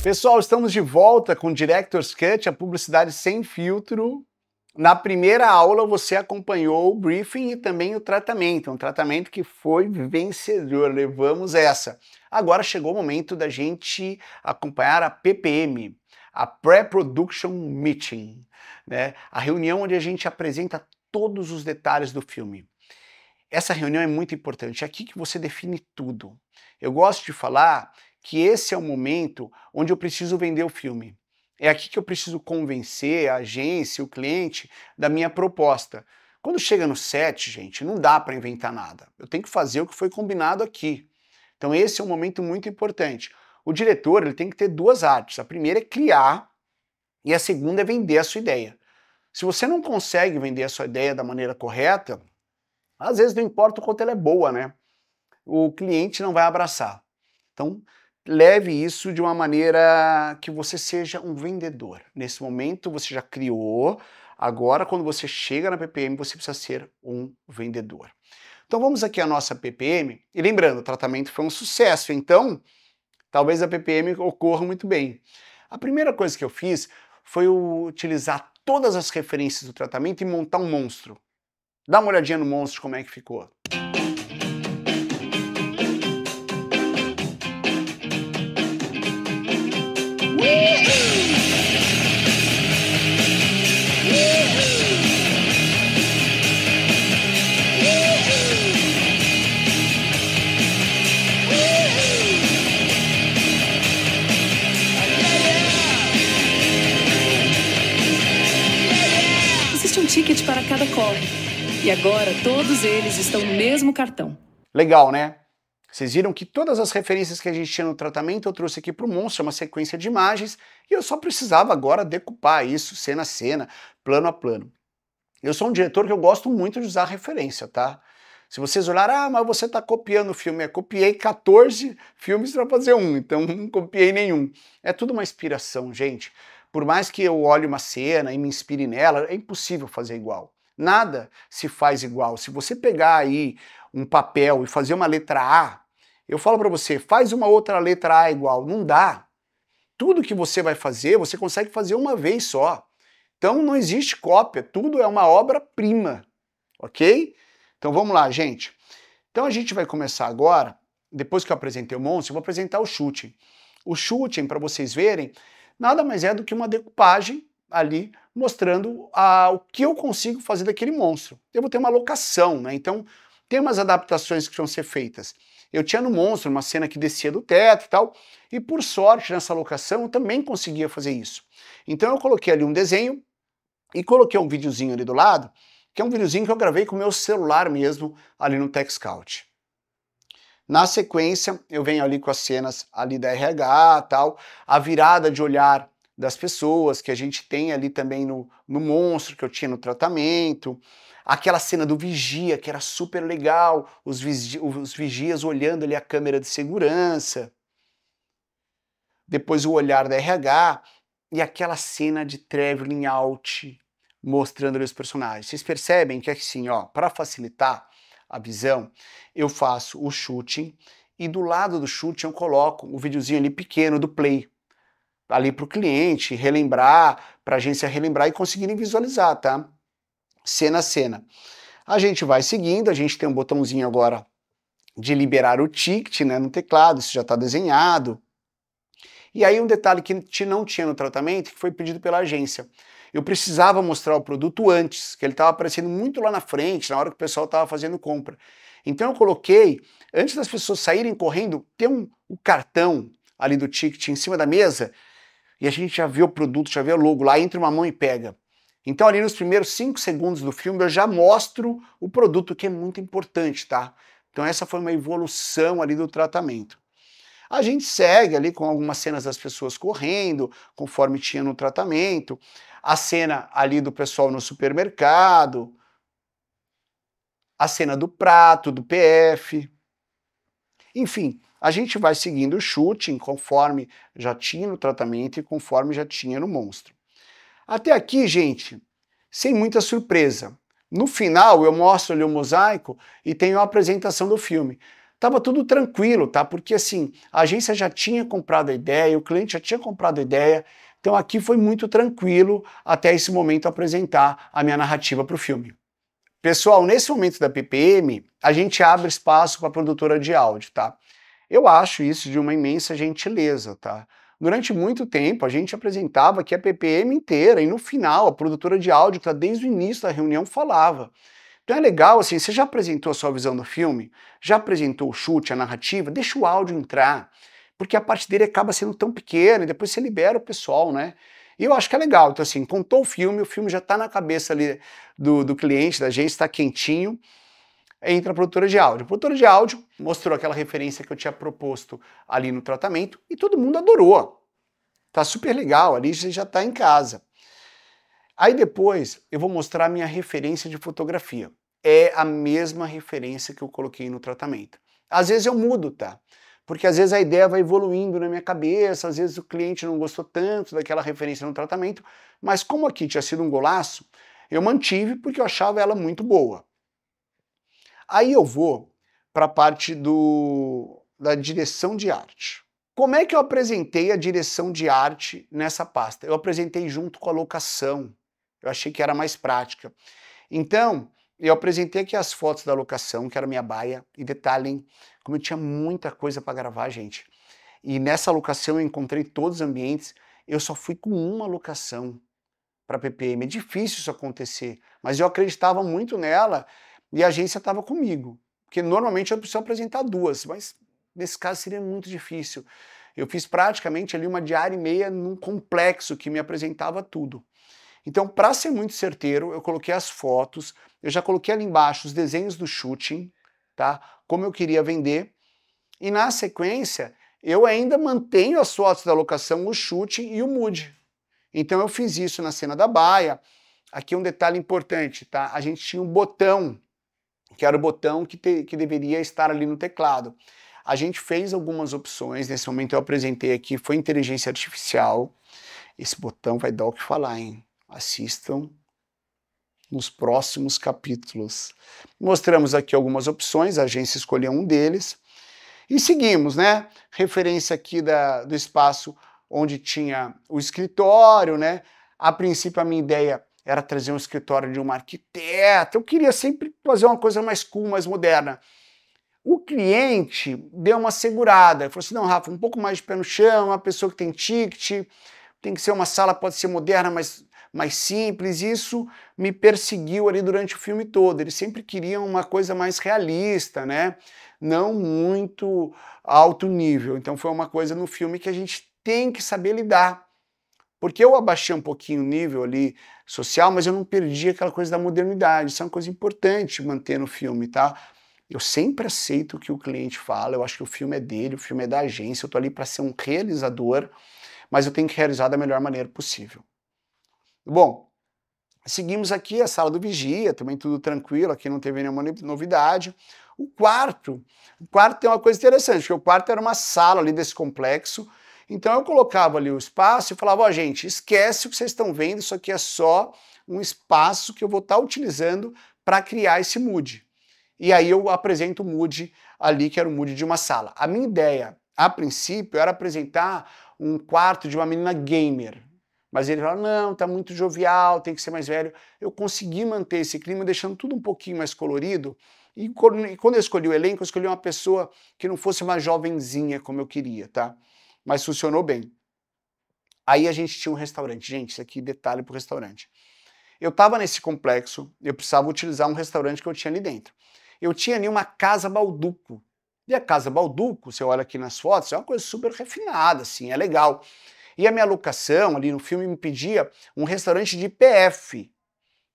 Pessoal, estamos de volta com Director's Cut, a publicidade sem filtro. Na primeira aula você acompanhou o briefing e também o tratamento, um tratamento que foi vencedor, levamos essa. Agora chegou o momento da gente acompanhar a PPM, a Pre-Production Meeting, né? A reunião onde a gente apresenta todos os detalhes do filme. Essa reunião é muito importante, é aqui que você define tudo. Eu gosto de falar que esse é o momento onde eu preciso vender o filme. É aqui que eu preciso convencer a agência, o cliente, da minha proposta. Quando chega no set, gente, não dá para inventar nada. Eu tenho que fazer o que foi combinado aqui. Então esse é um momento muito importante. O diretor ele tem que ter duas artes. A primeira é criar e a segunda é vender a sua ideia. Se você não consegue vender a sua ideia da maneira correta, às vezes não importa o quanto ela é boa, né? O cliente não vai abraçar. Então, leve isso de uma maneira que você seja um vendedor. Nesse momento você já criou, agora quando você chega na PPM você precisa ser um vendedor. Então vamos aqui à nossa PPM, e lembrando, o tratamento foi um sucesso, então talvez a PPM ocorra muito bem. A primeira coisa que eu fiz foi utilizar todas as referências do tratamento e montar um monstro. Dá uma olhadinha no monstro como é que ficou. Existe um ticket para cada corre. E agora todos eles estão no mesmo cartão. Legal, né? Vocês viram que todas as referências que a gente tinha no tratamento eu trouxe aqui para o monstro, uma sequência de imagens, e eu só precisava agora decupar isso, cena a cena, plano a plano. Eu sou um diretor que eu gosto muito de usar referência, tá? Se vocês olharem, mas você está copiando o filme. Eu copiei 14 filmes para fazer um, então não copiei nenhum. É tudo uma inspiração, gente. Por mais que eu olhe uma cena e me inspire nela, é impossível fazer igual. Nada se faz igual. Se você pegar aí um papel e fazer uma letra A, eu falo para você, faz uma outra letra A igual. Não dá. Tudo que você vai fazer, você consegue fazer uma vez só. Então não existe cópia, tudo é uma obra-prima, ok? Então vamos lá, gente. Então a gente vai começar agora, depois que eu apresentei o monstro, eu vou apresentar o shooting. O shooting, para vocês verem, nada mais é do que uma decupagem ali mostrando o que eu consigo fazer daquele monstro. Eu vou ter uma locação, né? Então tem umas adaptações que vão ser feitas. Eu tinha no monstro uma cena que descia do teto e tal, e por sorte nessa locação eu também conseguia fazer isso. Então eu coloquei ali um desenho e coloquei um videozinho ali do lado, que é um videozinho que eu gravei com o meu celular mesmo ali no TechScout. Na sequência, eu venho ali com as cenas ali da RH e tal, a virada de olhar das pessoas que a gente tem ali também no monstro que eu tinha no tratamento, aquela cena do vigia que era super legal, os vigias olhando ali a câmera de segurança, depois o olhar da RH e aquela cena de traveling out mostrando ali os personagens. Vocês percebem que assim, ó, para facilitar a visão, eu faço o shooting e do lado do shooting eu coloco o videozinho ali pequeno do play, ali para o cliente relembrar, para a agência relembrar e conseguirem visualizar, tá? Cena a cena. A gente vai seguindo, a gente tem um botãozinho agora de liberar o ticket, né, no teclado, isso já está desenhado. E aí um detalhe que a gente não tinha no tratamento, que foi pedido pela agência. Eu precisava mostrar o produto antes, que ele estava aparecendo muito lá na frente, na hora que o pessoal estava fazendo compra. Então eu coloquei, antes das pessoas saírem correndo, tem um cartão ali do ticket em cima da mesa, e a gente já vê o produto, já vê o logo lá, entra uma mão e pega. Então ali nos primeiros 5 segundos do filme eu já mostro o produto, que é muito importante, tá? Então essa foi uma evolução ali do tratamento. A gente segue ali com algumas cenas das pessoas correndo, conforme tinha no tratamento, a cena ali do pessoal no supermercado, a cena do prato, do PF, enfim, a gente vai seguindo o shooting conforme já tinha no tratamento e conforme já tinha no monstro. Até aqui, gente, sem muita surpresa. No final eu mostro ali o mosaico e tenho a apresentação do filme. Tava tudo tranquilo, tá? Porque assim, a agência já tinha comprado a ideia, o cliente já tinha comprado a ideia, então aqui foi muito tranquilo até esse momento apresentar a minha narrativa para o filme. Pessoal, nesse momento da PPM, a gente abre espaço para a produtora de áudio, tá? Eu acho isso de uma imensa gentileza, tá? Durante muito tempo a gente apresentava aqui a PPM inteira e no final a produtora de áudio, que tá desde o início da reunião, falava. Então é legal assim, você já apresentou a sua visão do filme? Já apresentou o chute, a narrativa? Deixa o áudio entrar, porque a parte dele acaba sendo tão pequena e depois você libera o pessoal, né? E eu acho que é legal, então assim, contou o filme já tá na cabeça ali do cliente, da agência, está quentinho, entra a produtora de áudio. A produtora de áudio mostrou aquela referência que eu tinha proposto ali no tratamento e todo mundo adorou. Tá super legal, ali você já tá em casa. Aí depois eu vou mostrar a minha referência de fotografia. É a mesma referência que eu coloquei no tratamento. Às vezes eu mudo, tá? Porque às vezes a ideia vai evoluindo na minha cabeça, às vezes o cliente não gostou tanto daquela referência no tratamento, mas como aqui tinha sido um golaço, eu mantive porque eu achava ela muito boa. Aí eu vou para a parte da direção de arte. Como é que eu apresentei a direção de arte nessa pasta? Eu apresentei junto com a locação. Eu achei que era mais prática. Então, eu apresentei aqui as fotos da locação, que era a minha baia, e detalhem como eu tinha muita coisa para gravar, gente. E nessa locação eu encontrei todos os ambientes, eu só fui com uma locação para PPM. É difícil isso acontecer, mas eu acreditava muito nela e a agência estava comigo. Porque normalmente eu preciso apresentar duas, mas nesse caso seria muito difícil. Eu fiz praticamente ali uma diária e meia num complexo que me apresentava tudo. Então, para ser muito certeiro, eu coloquei as fotos, eu já coloquei ali embaixo os desenhos do shooting, tá? Como eu queria vender. E na sequência, eu ainda mantenho as fotos da locação, o shooting e o mood. Então eu fiz isso na cena da baia. Aqui um detalhe importante, tá? A gente tinha um botão, que era o botão que deveria estar ali no teclado. A gente fez algumas opções, nesse momento eu apresentei aqui, foi inteligência artificial. Esse botão vai dar o que falar, hein? Assistam nos próximos capítulos. Mostramos aqui algumas opções, a agência escolheu um deles. E seguimos, né? Referência aqui do espaço onde tinha o escritório, né? A princípio a minha ideia era trazer um escritório de uma arquiteta, eu queria sempre fazer uma coisa mais cool, mais moderna. O cliente deu uma segurada, falou assim, não, Rafa, um pouco mais de pé no chão, uma pessoa que tem ticket, tem que ser uma sala, pode ser moderna, mas mais simples. Isso me perseguiu ali durante o filme todo. Eles sempre queriam uma coisa mais realista, né? Não muito alto nível. Então foi uma coisa no filme que a gente tem que saber lidar. Porque eu abaixei um pouquinho o nível ali social, mas eu não perdi aquela coisa da modernidade. Isso é uma coisa importante manter no filme, tá? Eu sempre aceito o que o cliente fala, eu acho que o filme é dele, o filme é da agência, eu tô ali para ser um realizador, mas eu tenho que realizar da melhor maneira possível. Bom, seguimos aqui a sala do vigia, também tudo tranquilo, aqui não teve nenhuma novidade. O quarto tem uma coisa interessante, porque o quarto era uma sala ali desse complexo, então eu colocava ali o espaço e falava, ó, gente, esquece o que vocês estão vendo, isso aqui é só um espaço que eu vou estar utilizando para criar esse mood. E aí eu apresento o mood ali, que era o mood de uma sala. A minha ideia, a princípio, era apresentar um quarto de uma menina gamer. Mas ele falou, não, tá muito jovial, tem que ser mais velho. Eu consegui manter esse clima, deixando tudo um pouquinho mais colorido. E quando eu escolhi o elenco, eu escolhi uma pessoa que não fosse uma jovenzinha, como eu queria, tá? Mas funcionou bem. Aí a gente tinha um restaurante. Gente, isso aqui detalhe pro restaurante. Eu tava nesse complexo, eu precisava utilizar um restaurante que eu tinha ali dentro. Eu tinha ali uma Casa Balduco. E a Casa Balduco, você olha aqui nas fotos, é uma coisa super refinada, assim, é legal. E a minha locação ali no filme me pedia um restaurante de PF.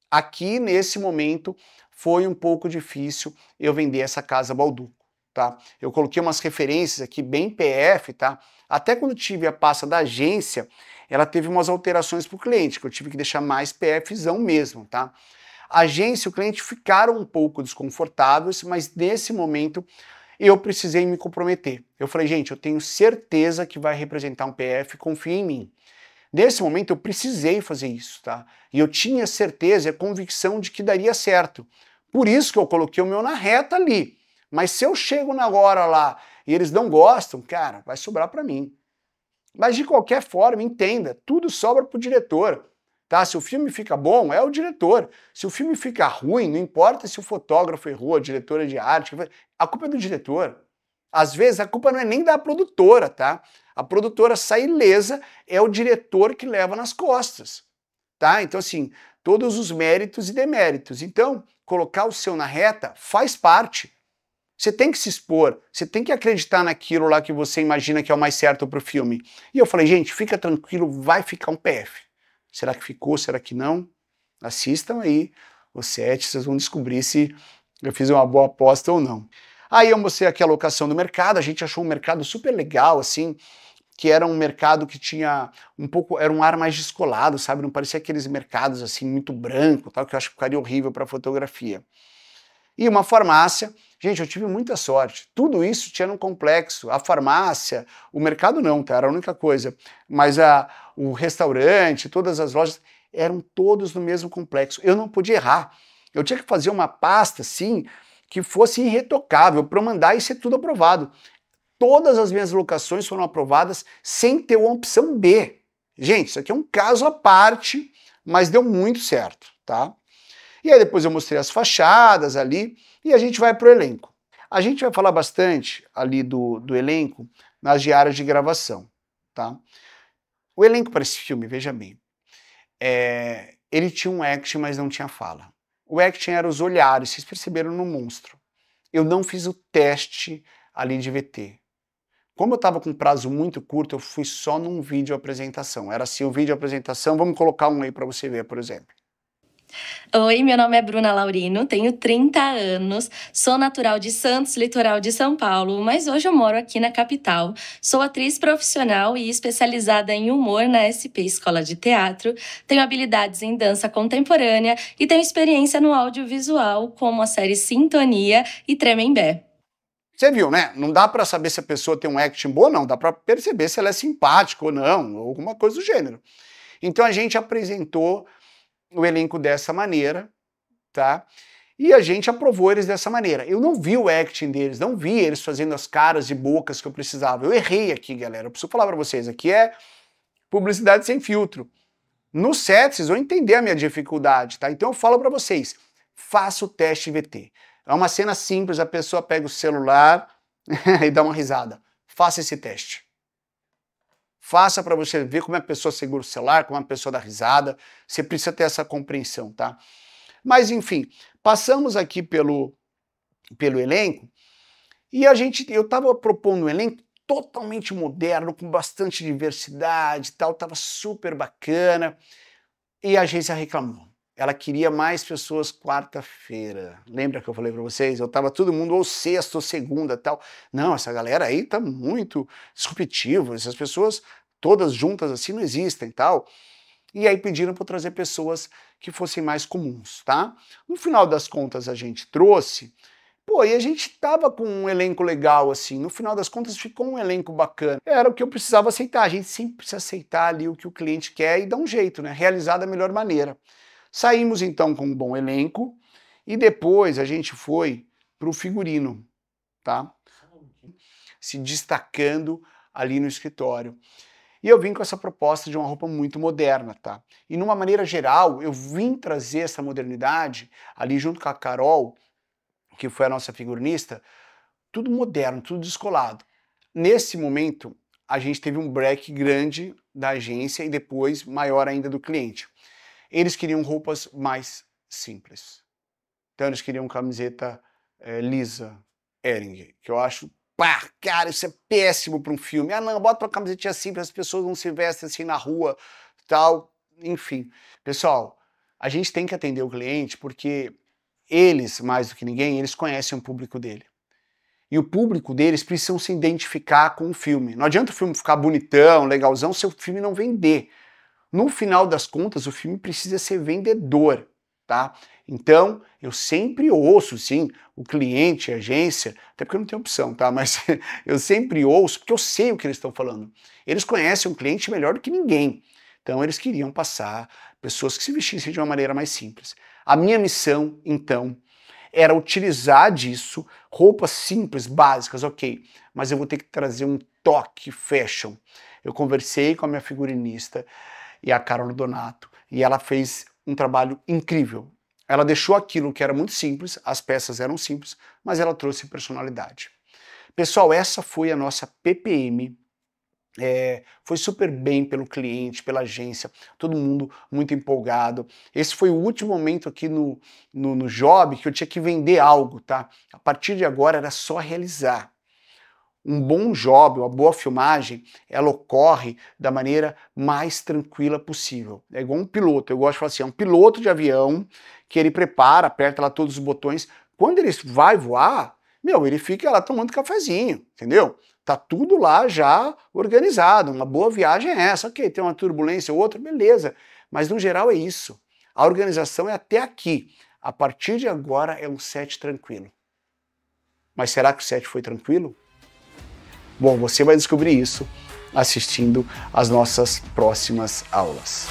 Aqui, nesse momento, foi um pouco difícil eu vender essa Casa Balduco, tá? Eu coloquei umas referências aqui bem PF, tá? Até quando tive a pasta da agência, ela teve umas alterações para o cliente, que eu tive que deixar mais PFzão mesmo, tá? A agência e o cliente ficaram um pouco desconfortáveis, mas nesse momento eu precisei me comprometer. Eu falei, gente, eu tenho certeza que vai representar um PF, confia em mim. Nesse momento eu precisei fazer isso, tá? E eu tinha certeza e a convicção de que daria certo. Por isso que eu coloquei o meu na reta ali, Mas se eu chego na hora lá e eles não gostam, cara, vai sobrar para mim. Mas de qualquer forma, entenda, tudo sobra pro diretor. Tá? Se o filme fica bom, é o diretor. Se o filme fica ruim, não importa se o fotógrafo errou, a diretora de arte, a culpa é do diretor. Às vezes a culpa não é nem da produtora, tá? A produtora sai ilesa, é o diretor que leva nas costas, tá? Então assim, todos os méritos e deméritos. Então, colocar o seu na reta faz parte. Você tem que se expor, você tem que acreditar naquilo lá que você imagina que é o mais certo pro filme. E eu falei, gente, fica tranquilo, vai ficar um PF. Será que ficou? Será que não? Assistam aí os 7, vocês vão descobrir se eu fiz uma boa aposta ou não. Aí eu mostrei aqui a locação do mercado, a gente achou um mercado super legal, assim, que era um mercado que tinha um pouco, era um ar mais descolado, sabe? Não parecia aqueles mercados assim, muito branco, tal, que eu acho que ficaria horrível para fotografia. E uma farmácia, gente, eu tive muita sorte. Tudo isso tinha num complexo. A farmácia, o mercado não, tá? Era a única coisa. Mas o restaurante, todas as lojas, eram todos no mesmo complexo. Eu não podia errar. Eu tinha que fazer uma pasta, assim, que fosse irretocável, para eu mandar e ser tudo aprovado. Todas as minhas locações foram aprovadas sem ter uma opção B. Gente, isso aqui é um caso à parte, mas deu muito certo, tá? E aí depois eu mostrei as fachadas ali e a gente vai pro elenco. A gente vai falar bastante ali do elenco nas diárias de gravação, tá? O elenco para esse filme, veja bem, ele tinha um action, mas não tinha fala. O action era os olhares, vocês perceberam no monstro. Eu não fiz o teste ali de VT. Como eu estava com um prazo muito curto, eu fui só num vídeo apresentação. Era assim, o vídeo apresentação, vamos colocar um aí para você ver, por exemplo. Oi, meu nome é Bruna Laurino, tenho 30 anos, sou natural de Santos, litoral de São Paulo, mas hoje eu moro aqui na capital. Sou atriz profissional e especializada em humor na SP Escola de Teatro, tenho habilidades em dança contemporânea e tenho experiência no audiovisual, como a série Sintonia e Tremembé. Você viu, né? Não dá pra saber se a pessoa tem um acting bom ou não, dá pra perceber se ela é simpática ou não, ou alguma coisa do gênero. Então a gente apresentou o elenco dessa maneira, tá? E a gente aprovou eles dessa maneira. Eu não vi o acting deles, não vi eles fazendo as caras e bocas que eu precisava. Eu errei aqui, galera. Eu preciso falar pra vocês, aqui é publicidade sem filtro. No set, vocês vão entender a minha dificuldade, tá? Então eu falo pra vocês, faça o teste VT. É uma cena simples, a pessoa pega o celular e dá uma risada. Faça esse teste. Faça para você ver como a pessoa segura o celular, como a pessoa dá risada. Você precisa ter essa compreensão, tá? Mas enfim, passamos aqui pelo elenco e eu estava propondo um elenco totalmente moderno, com bastante diversidade e tal, estava super bacana. E a agência reclamou. Ela queria mais pessoas quarta-feira. Lembra que eu falei para vocês? Eu tava todo mundo ou sexta ou segunda tal. Não, essa galera aí tá muito disruptiva. Essas pessoas todas juntas assim não existem tal. E aí pediram para eu trazer pessoas que fossem mais comuns, tá? No final das contas a gente trouxe. Pô, e a gente tava com um elenco legal assim. No final das contas ficou um elenco bacana. Era o que eu precisava aceitar. A gente sempre precisa aceitar ali o que o cliente quer e dar um jeito, né? Realizar da melhor maneira. Saímos então com um bom elenco e depois a gente foi para o figurino, tá? Se destacando ali no escritório. E eu vim com essa proposta de uma roupa muito moderna, tá? E numa maneira geral, eu vim trazer essa modernidade ali junto com a Carol, que foi a nossa figurinista, tudo moderno, tudo descolado. Nesse momento, a gente teve um break grande da agência e depois maior ainda do cliente. Eles queriam roupas mais simples. Então eles queriam camiseta lisa, Hering, que eu acho, pá, cara, isso é péssimo para um filme. Ah não, bota uma camisetinha simples, as pessoas não se vestem assim na rua, tal, enfim. Pessoal, a gente tem que atender o cliente porque eles, mais do que ninguém, eles conhecem o público dele. E o público deles precisam se identificar com o filme. Não adianta o filme ficar bonitão, legalzão, se o filme não vender. No final das contas, o filme precisa ser vendedor, tá? Então, eu sempre ouço, sim, o cliente, a agência, até porque eu não tenho opção, tá? Mas eu sempre ouço, porque eu sei o que eles estão falando. Eles conhecem o cliente melhor do que ninguém. Então, eles queriam passar pessoas que se vestissem de uma maneira mais simples. A minha missão, então, era utilizar disso, roupas simples, básicas, ok, mas eu vou ter que trazer um toque fashion. Eu conversei com a minha figurinista e a Carol Donato, e ela fez um trabalho incrível. Ela deixou aquilo que era muito simples, as peças eram simples, mas ela trouxe personalidade. Pessoal, essa foi a nossa PPM. Foi super bem pelo cliente, pela agência, todo mundo muito empolgado. Esse foi o último momento aqui no job que eu tinha que vender algo, tá? A partir de agora era só realizar. Um bom job, uma boa filmagem, ela ocorre da maneira mais tranquila possível. É igual um piloto, eu gosto de falar assim, é um piloto de avião que ele prepara, aperta lá todos os botões. Quando ele vai voar, ele fica lá tomando cafezinho, entendeu? Tá tudo lá já organizado, uma boa viagem é essa, ok, tem uma turbulência ou outra, beleza, mas no geral é isso. A organização é até aqui, a partir de agora é um set tranquilo. Mas será que o set foi tranquilo? Bom, você vai descobrir isso assistindo às nossas próximas aulas.